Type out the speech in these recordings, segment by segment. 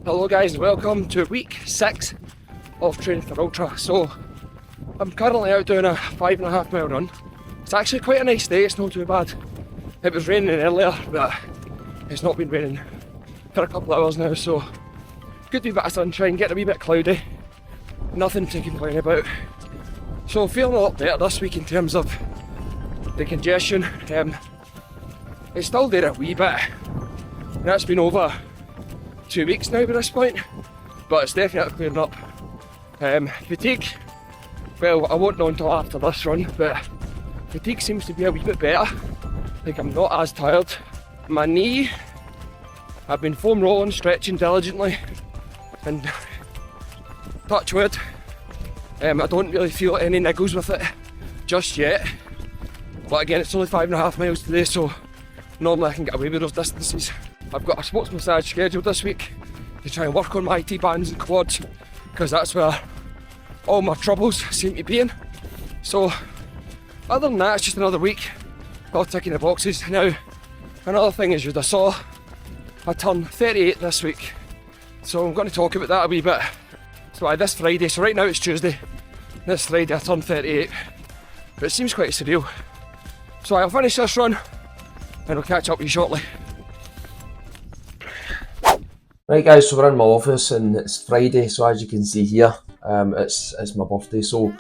Hello guys, welcome to week 6 of training for Ultra. So I'm currently out doing a 5.5 mile run. It's actually quite a nice day, it's not too bad. It was raining earlier, but it's not been raining for a couple of hours now, so good wee bit of sunshine, getting a wee bit cloudy, nothing to complain about. So feeling a lot better this week in terms of the congestion. It's still there a wee bit. That's been over 2 weeks now by this point, but it's definitely clearing up. Fatigue, well, I won't know until after this run, but fatigue seems to be a wee bit better. Like, I'm not as tired. My knee, I've been foam rolling, stretching diligently, and touch wood, I don't really feel any niggles with it just yet. But again, it's only 5.5 miles today, so normally I can get away with those distances. I've got a sports massage scheduled this week to try and work on my T-bands and quads, because that's where all my troubles seem to be in. So other than that, it's just another week of ticking the boxes. Now, another thing is, I saw I turned 38 this week, so I'm going to talk about that a wee bit. So this Friday, so right now it's Tuesday, this Friday I turned 38, but it seems quite surreal. So I'll finish this run and I'll catch up with you shortly. Right guys, so we're in my office and it's Friday, so as you can see here, it's my birthday. So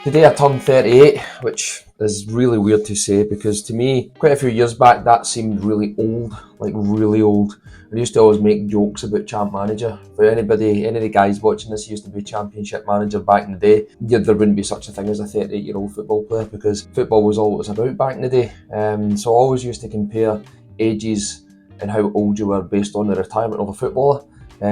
today I turned 38, which is really weird to say, because to me, quite a few years back, that seemed really old, like really old. I used to always make jokes about Champ Manager. For any of the guys watching this used to be Championship Manager back in the day, there wouldn't be such a thing as a 38-year-old football player, because football was all it was about back in the day. So I always used to compare ages and how old you were based on the retirement of a footballer,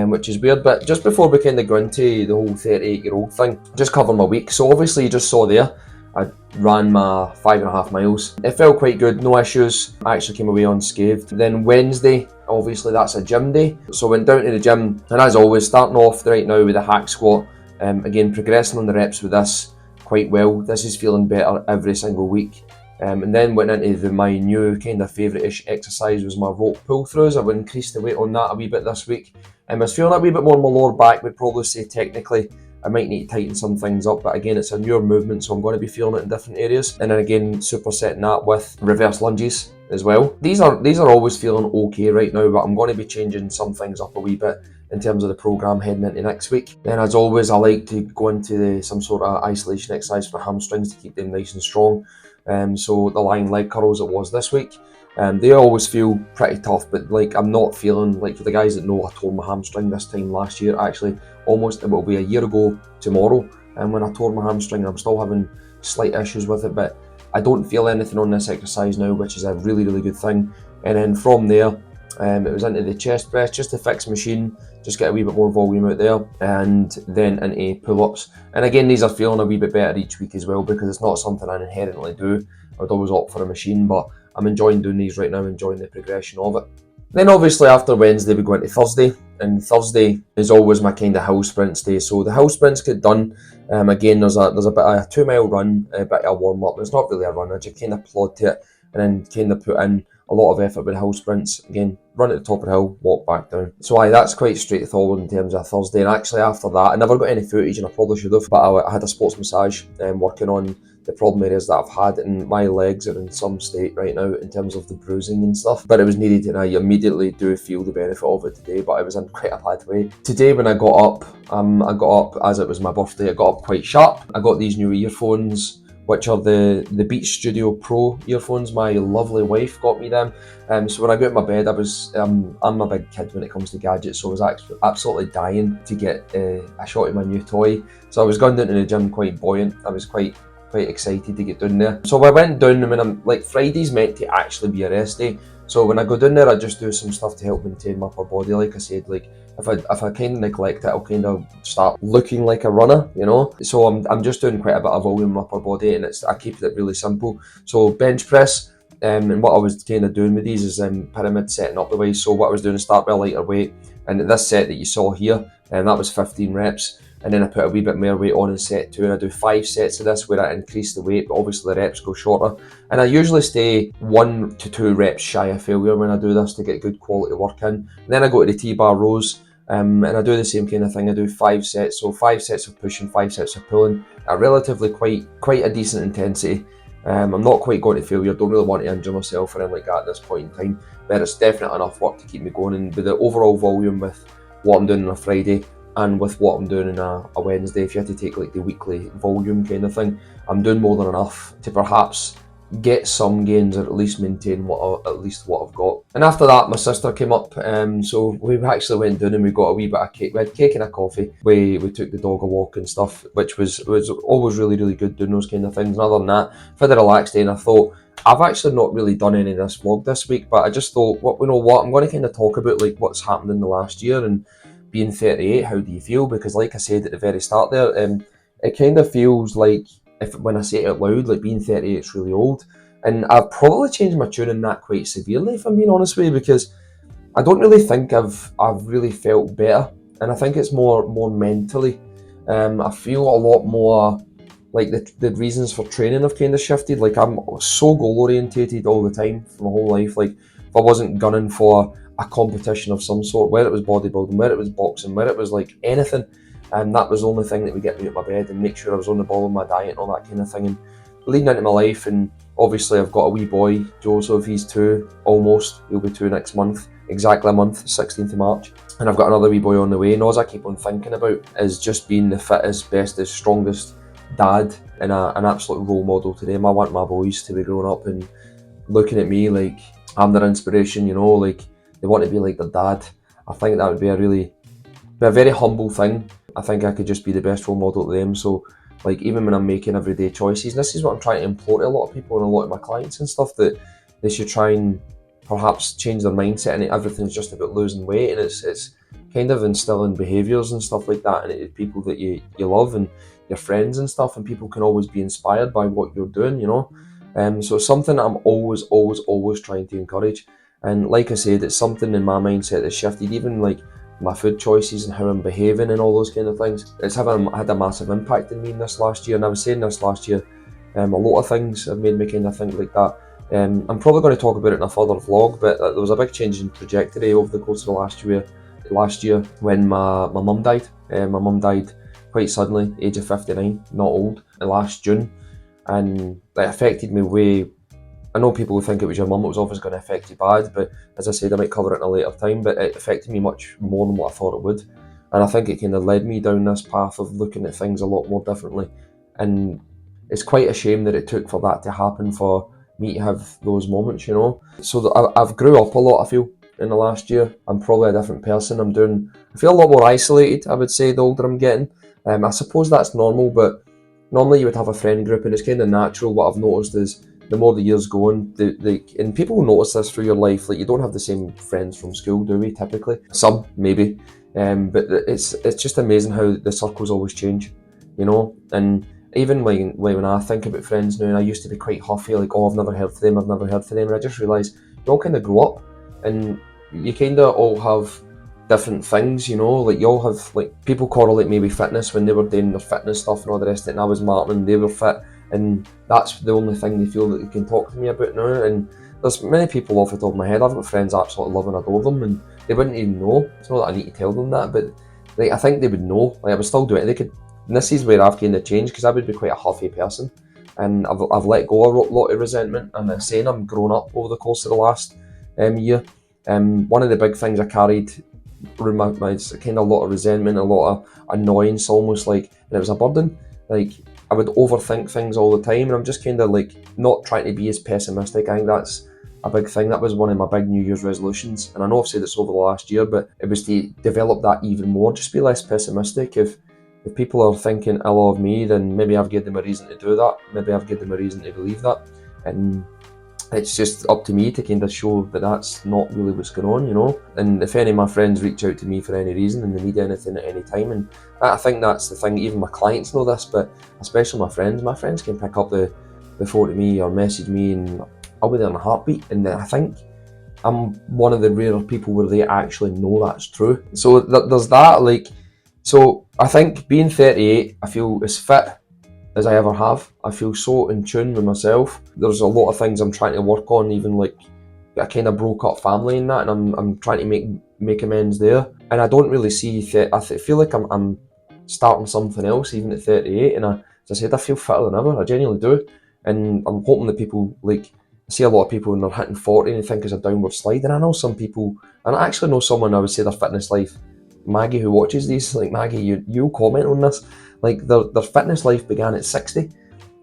which is weird. But just before we kind of go into the whole 38-year-old thing, just cover my week. So obviously you just saw there, I ran my 5.5 miles. It felt quite good, no issues. I actually came away unscathed. Then Wednesday, obviously that's a gym day. So I went down to the gym, and as always, starting off right now with a hack squat. Again, progressing on the reps with this quite well. This is feeling better every single week. And then went into my new kind of favourite-ish exercise was my rope pull-throughs. I would increase the weight on that a wee bit this week. I was feeling a wee bit more in my lower back, would probably say technically I might need to tighten some things up, but again, it's a newer movement, so I'm going to be feeling it in different areas. And then again, supersetting that with reverse lunges as well. These are always feeling okay right now, but I'm going to be changing some things up a wee bit in terms of the programme heading into next week. Then as always, I like to go into some sort of isolation exercise for hamstrings to keep them nice and strong. So the lying leg curls it was this week. They always feel pretty tough, but like I'm not feeling like, for the guys that know, I tore my hamstring this time last year. Actually, almost it will be a year ago tomorrow. And when I tore my hamstring, I'm still having slight issues with it, but I don't feel anything on this exercise now, which is a really, really good thing. And then from there, it was into the chest press, just a fixed machine, just get a wee bit more volume out there, and then into pull-ups. And again, these are feeling a wee bit better each week as well, because it's not something I inherently do. I would always opt for a machine, but I'm enjoying doing these right now, enjoying the progression of it. Then obviously after Wednesday we go into Thursday, and Thursday is always my kind of hill sprints day. So the hill sprints get done. Again, there's a bit of a 2 mile run, a bit of a warm up. It's not really a run, I just kind of plod to it and then kind of put in a lot of effort with hill sprints. Again, run at the top of the hill, walk back down. So that's quite straightforward in terms of Thursday. And actually after that, I never got any footage, and I probably should have, but I had a sports massage working on the problem areas that I've had, and my legs are in some state right now in terms of the bruising and stuff, but it was needed, and I immediately do feel the benefit of it today, but I was in quite a bad way. Today when I got up as it was my birthday, I got up quite sharp. I got these new earphones, which are the Beats Studio Pro earphones. My lovely wife got me them. So when I got out of my bed, I'm a big kid when it comes to gadgets, so I was absolutely dying to get a shot of my new toy. So I was going down to the gym quite buoyant. I was quite excited to get down there. So I went down, and when I'm like, Friday's meant to actually be a rest day. So when I go down there, I just do some stuff to help maintain my upper body. Like I said, like if I kind of neglect it, I'll kind of start looking like a runner, you know. So I'm just doing quite a bit of volume in my upper body, and I keep it really simple. So bench press, and what I was kind of doing with these is pyramid setting up the way. So what I was doing is start with a lighter weight, and this set that you saw here, and that was 15 reps. And then I put a wee bit more weight on in set 2, and I do 5 sets of this where I increase the weight, but obviously the reps go shorter. And I usually stay 1 to 2 reps shy of failure when I do this to get good quality work in. And then I go to the T-bar rows, And I do the same kind of thing. I do 5 sets, so 5 sets of pushing, 5 sets of pulling at relatively quite a decent intensity. I'm not quite going to failure, don't really want to injure myself or anything like that at this point in time, but it's definitely enough work to keep me going. And with the overall volume with what I'm doing on a Friday and with what I'm doing on a Wednesday, if you had to take like the weekly volume kind of thing, I'm doing more than enough to perhaps get some gains or at least maintain what I've got. And after that, my sister came up, so we actually went down and we got a wee bit of cake. We had cake and a coffee. We took the dog a walk and stuff, which was always really good doing those kind of things. And other than that, for the relaxed day, and I thought, I've actually not really done any of this vlog this week, but I just thought, you know what, I'm going to kind of talk about like what's happened in the last year. And being 38, how do you feel? Because like I said at the very start there, it kind of feels like, when I say it out loud, like being 38 is really old. And I've probably changed my tune in that quite severely, if I'm being honest with you, because I don't really think I've really felt better. And I think it's more mentally. I feel a lot more like the reasons for training have kind of shifted. Like I'm so goal orientated all the time for my whole life. Like if I wasn't gunning for a competition of some sort, whether it was bodybuilding, whether it was boxing, whether it was like anything, and that was the only thing that would get me out of my bed and make sure I was on the ball with my diet and all that kind of thing. And leading into my life, and obviously I've got a wee boy, Joseph, he's 2, almost, he'll be 2 next month, exactly a month, 16th of March. And I've got another wee boy on the way, and all I keep on thinking about is just being the fittest, bestest, strongest dad and an absolute role model to them. I want my boys to be growing up and looking at me like I'm their inspiration, you know, like they want to be like their dad. I think that would be a very humble thing. I think I could just be the best role model to them. So like even when I'm making everyday choices, and this is what I'm trying to implore to a lot of people and a lot of my clients and stuff, that they should try and perhaps change their mindset, and everything's just about losing weight, and it's kind of instilling behaviours and stuff like that, and it's people that you love and your friends and stuff, and people can always be inspired by what you're doing, you know. So it's something I'm always trying to encourage. And like I said, it's something in my mindset that's shifted, even like my food choices and how I'm behaving and all those kind of things. It's had a massive impact on me in this last year, and I was saying this last year, a lot of things have made me kind of think like that. I'm probably going to talk about it in a further vlog, but there was a big change in trajectory over the course of the last year when my mum died. My mum died quite suddenly, age of 59, not old, last June, and that affected me way. I know people would think it was your mum, it was always going to affect you bad, but as I said, I might cover it in a later time, but it affected me much more than what I thought it would. And I think it kind of led me down this path of looking at things a lot more differently. And it's quite a shame that it took for that to happen, for me to have those moments, you know. So I've grew up a lot, I feel, in the last year. I'm probably a different person. I feel a lot more isolated, I would say, the older I'm getting. I suppose that's normal, but normally you would have a friend group, and it's kind of natural. What I've noticed is the more the years go on, and people notice this through your life, like you don't have the same friends from school, do we, typically? Some, maybe. But it's just amazing how the circles always change, you know? And even when I think about friends now, and I used to be quite huffy, like, oh, I've never heard from them, and I just realised you all kind of grow up, and you kind of all have different things, you know, like you all have, like, people correlate maybe fitness when they were doing their fitness stuff and all the rest of it, and I was Martin, they were fit, and that's the only thing they feel that they can talk to me about now. And there's many people off the top of my head, I've got friends I absolutely love and adore them, and they wouldn't even know. It's not that I need to tell them that, but like, I think they would know, like I would still do it. They could, and this is where I've gained the change, because I would be quite a huffy person, and I've let go a lot of resentment, and I'm saying I'm grown up over the course of the last year. One of the big things I carried around my kind of a lot of resentment, a lot of annoyance, almost like, and it was a burden. Like, I would overthink things all the time, and I'm just kind of like not trying to be as pessimistic. I think that's a big thing. That was one of my big New Year's resolutions, and I know I've said this over the last year, but it was to develop that even more. Just be less pessimistic. If people are thinking ill of me, then maybe I've given them a reason to do that. Maybe I've given them a reason to believe that, and it's just up to me to kind of show that that's not really what's going on, you know. And if any of my friends reach out to me for any reason and they need anything at any time, and I think that's the thing, even my clients know this, but especially my friends can pick up the phone to me or message me, and I'll be there in a heartbeat. And I think I'm one of the rare people where they actually know that's true. So there's that, like, so I think being 38, I feel as fit as I ever have. I feel so in tune with myself. There's a lot of things I'm trying to work on, even like I kind of broke up family and that, and I'm trying to make make amends there. And I don't really see, I feel like I'm starting something else even at 38, and as I said, I feel fitter than ever, I genuinely do. And I'm hoping that people, like, I see a lot of people when they're hitting 40 and they think it's a downward slide, and I know some people, and I actually know someone, I would say their fitness life, Maggie, who watches these, like, Maggie, you'll comment on this, like, their fitness life began at 60.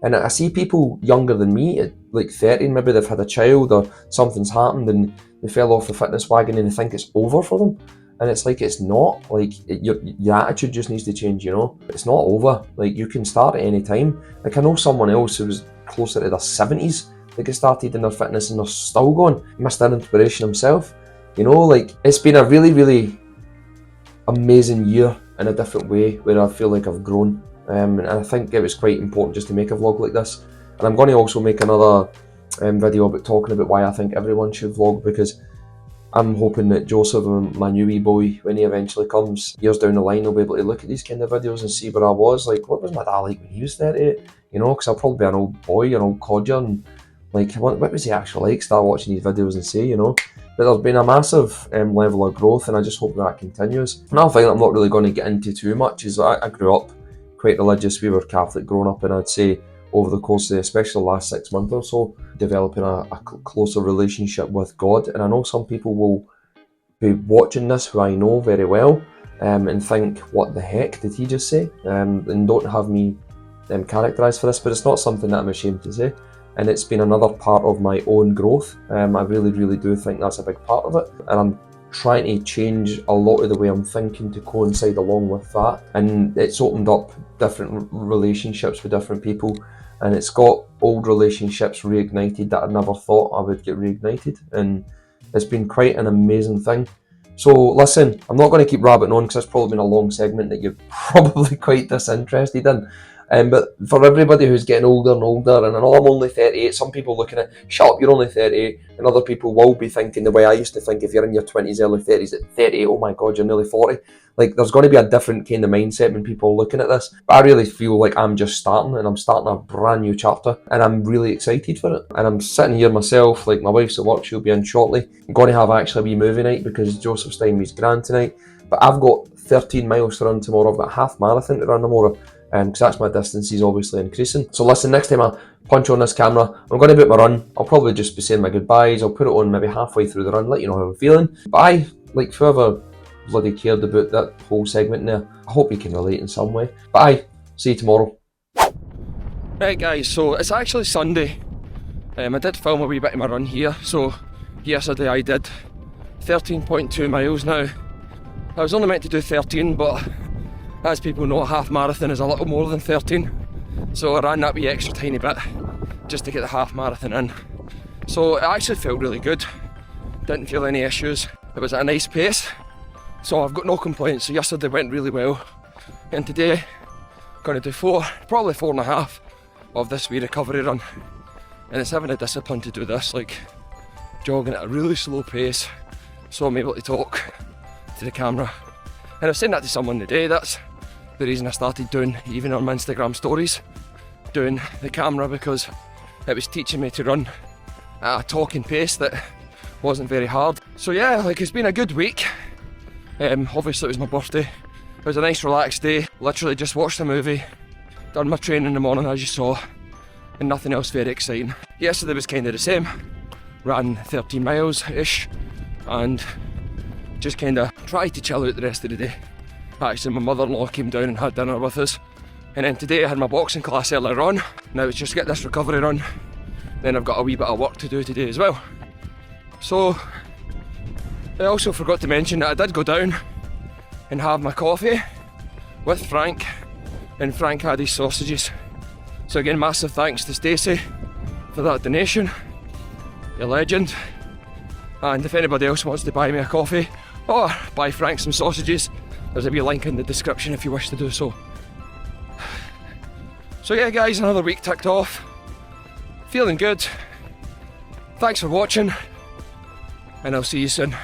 And I see people younger than me at like 30, maybe they've had a child or something's happened and they fell off the fitness wagon and they think it's over for them. And it's like, it's not. Like, your attitude just needs to change, you know? It's not over. Like, you can start at any time. Like, I know someone else who was closer to their 70s, they get started in their fitness and they're still going. Mr. Inspiration himself. You know, like, it's been a really, really amazing year in a different way where I feel like I've grown. And I think it was quite important just to make a vlog like this. And I'm going to also make another video about talking about why I think everyone should vlog, because I'm hoping that Joseph, my new wee boy, when he eventually comes years down the line, will be able to look at these kind of videos and see where I was. Like, what was my dad like when he was 38? You know, because I'll probably be an old boy, an old codger, and like, what was he actually like? Start watching these videos and say, you know. But there's been a massive level of growth, and I just hope that continues. Another thing that I'm not really going to get into too much is I grew up quite religious. We were Catholic growing up, and I'd say over the course of especially the last 6 months or so, developing a closer relationship with God. And I know some people will be watching this who I know very well and think, what the heck did he just say? And don't have me characterised for this, but it's not something that I'm ashamed to say. And it's been another part of my own growth. I really, really do think that's a big part of it. And I'm trying to change a lot of the way I'm thinking to coincide along with that. And it's opened up different relationships with different people. And it's got old relationships reignited that I never thought I would get reignited. And it's been quite an amazing thing. So listen, I'm not going to keep rabbiting on because it's probably been a long segment that you're probably quite disinterested in. But for everybody who's getting older and older, and I know I'm only 38, some people looking at, shut up, you're only 38, and other people will be thinking the way I used to think, if you're in your 20s, early 30s, at 38, oh my god, you're nearly 40. Like, there's going to be a different kind of mindset when people are looking at this. But I really feel like I'm just starting, and I'm starting a brand new chapter, and I'm really excited for it. And I'm sitting here myself, like, my wife's at work, she'll be in shortly. I'm going to have actually a wee movie night because Joseph's time is grand tonight. But I've got 13 miles to run tomorrow, I've got a half marathon to run tomorrow. Because that's my distance is obviously increasing. So listen, next time I punch on this camera, I'm going to book my run. I'll probably just be saying my goodbyes. I'll put it on maybe halfway through the run, let you know how I'm feeling. But I, like, whoever bloody cared about that whole segment there, I hope you can relate in some way. But I see you tomorrow. Right guys, so it's actually Sunday. I did film a wee bit of my run here. So yesterday I did 13.2 miles now. I was only meant to do 13, but as people know, a half marathon is a little more than 13. So I ran that wee extra tiny bit just to get the half marathon in. So it actually felt really good. Didn't feel any issues. It was at a nice pace. So I've got no complaints. So yesterday went really well. And today, I'm going to do probably 4.5 of this wee recovery run. And it's having a discipline to do this, like jogging at a really slow pace. So I'm able to talk to the camera. And I was saying that to someone today, that's the reason I started doing, even on my Instagram stories, doing the camera, because it was teaching me to run at a talking pace that wasn't very hard. So yeah, like, it's been a good week. Obviously it was my birthday. It was a nice relaxed day. Literally just watched a movie, done my training in the morning as you saw, and nothing else very exciting. Yesterday was kind of the same. Ran 13 miles-ish and just kind of tried to chill out the rest of the day. Actually, my mother-in-law came down and had dinner with us. And then today I had my boxing class earlier on. Now it's just to get this recovery run. Then I've got a wee bit of work to do today as well. So, I also forgot to mention that I did go down and have my coffee with Frank. And Frank had his sausages. So again, massive thanks to Stacey for that donation. You're a legend. And if anybody else wants to buy me a coffee or buy Frank some sausages, there's a wee link in the description if you wish to do so. So yeah guys, another week ticked off. Feeling good. Thanks for watching, and I'll see you soon.